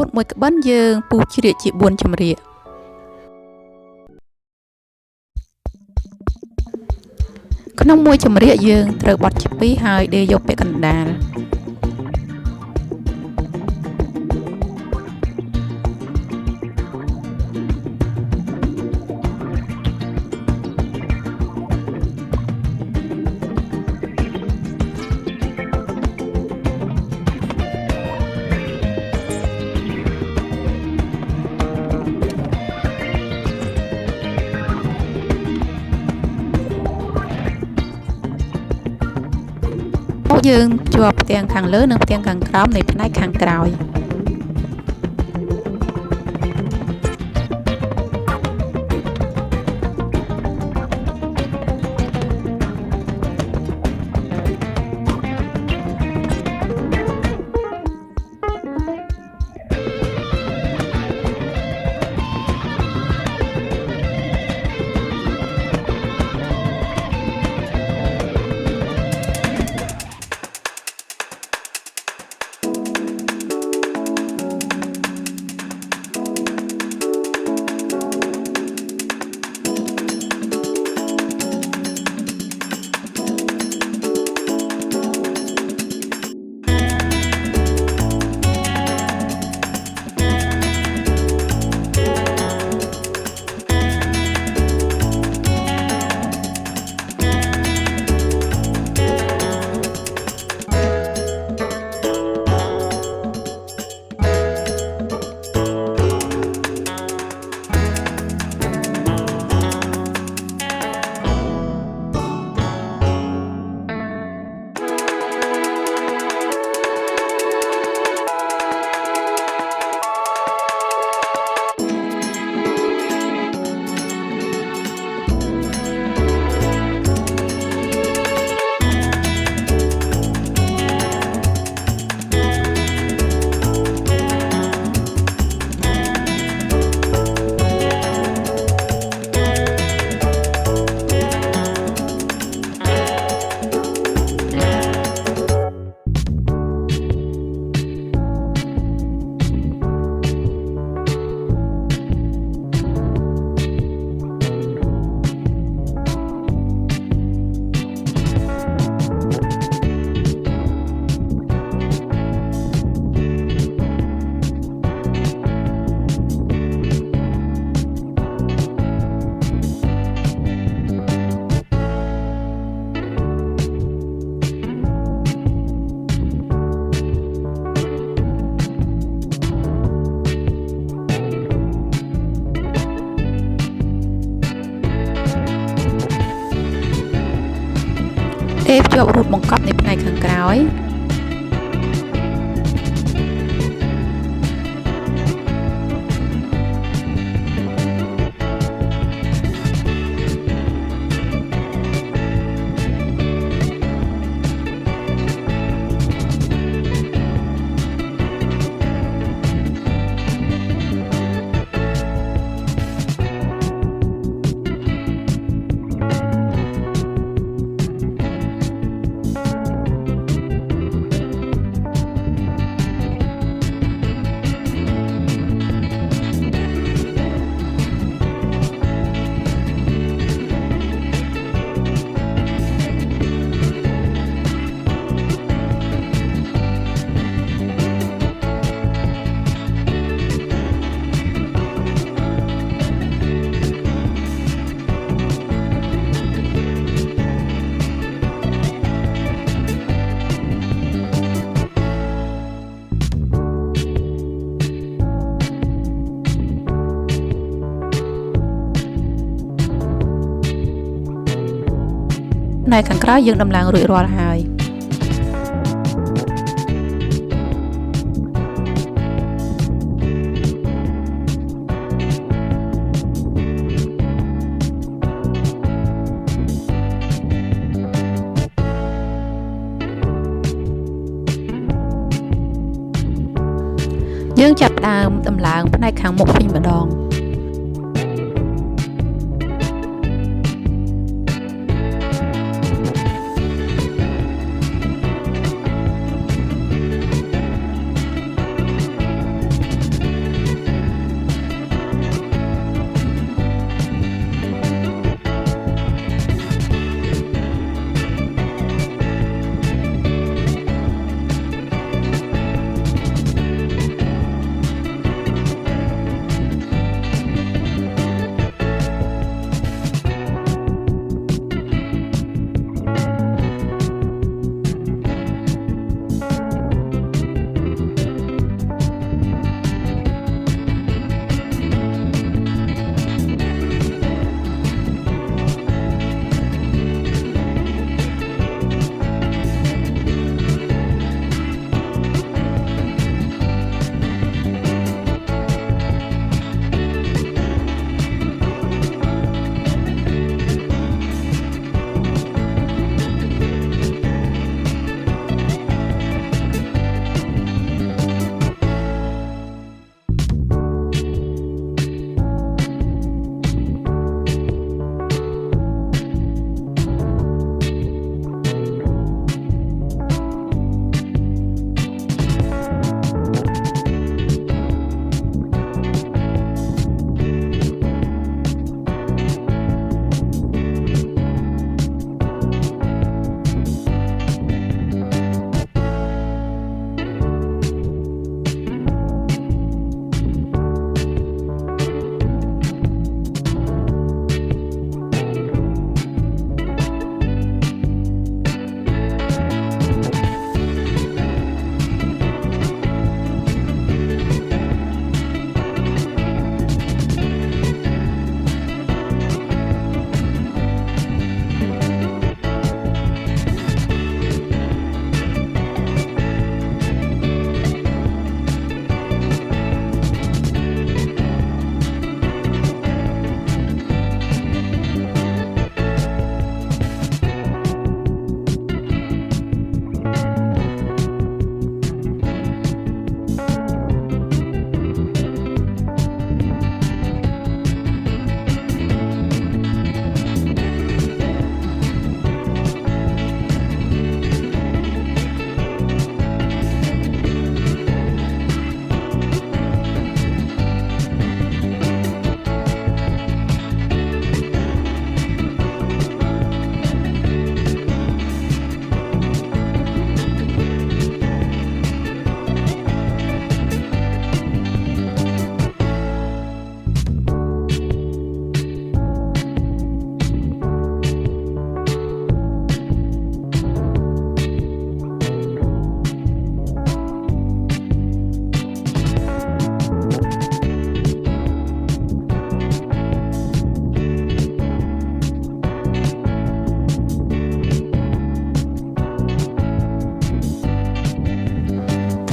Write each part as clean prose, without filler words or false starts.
Tục mùi các bánh dương bù chi địa chị buồn chầm rịa. Có nông mùi chầm rịa dương trời bọt chịp bí hơi để dọc bệ cẩn đà. Dương chùa tiền càng lớn nữa tiền càng cám này phải càng cào. Ép cho rụt bằng cọp này bên này khẳng cào. Này khẳng krái dương đâm làng rụi rò hài. Dương chập đàm đâm làng bên này khẳng một phim mà đòn.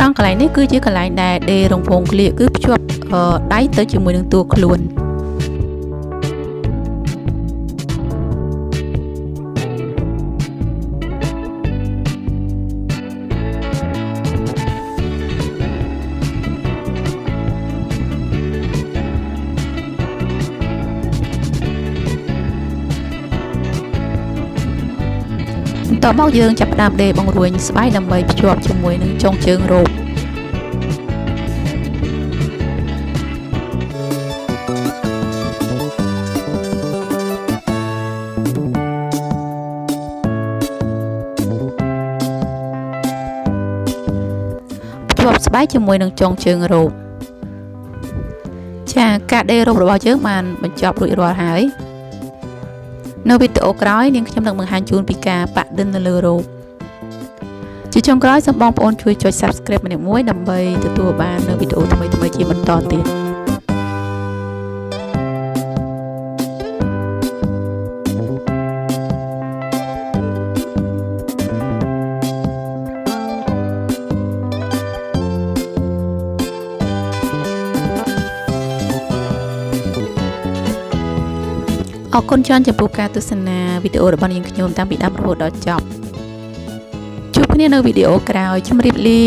ងកន្លែងនេះគឺជាកន្លែងដែលដេរងភងក្លៀកគឺភ្ជាប់ដៃទៅជាមួយនឹងតួខ្លួនតមកយើងចាប់ផ្ដើមដេរបង្រួញស្បែកដើម្បីភ្ជាប់ជាមួយនឹងចុងជើងរ៉ូបភ្ជាប់ស្បែកជាមួយនឹងចុងជើងរ៉ូបចាការដេររ៉ូបរបស់យើងបានបញ្ចប់រួចរាល់ហើយនៅវីដេអូក្រោយនាងខ្ញុំនឹងបង្ហាញជូនពីការប៉ាក់ឌិននៅលើរ៉ូបជាចុងក្រោយសូមបងប្អូនជួយចុច Subscribe ម្នាក់មួយដើម្បីទទួលបាននៅវីដេអូថ្មីៗជាបន្តទៀតអរគុណច្រើនចំពោះការទស្សនាវីដេអូរបស់នាងខ្ញុំតាំងពីដើមរហូតដល់ចប់ជួបគ្នានៅវីដេអូក្រោយជម្រាបលា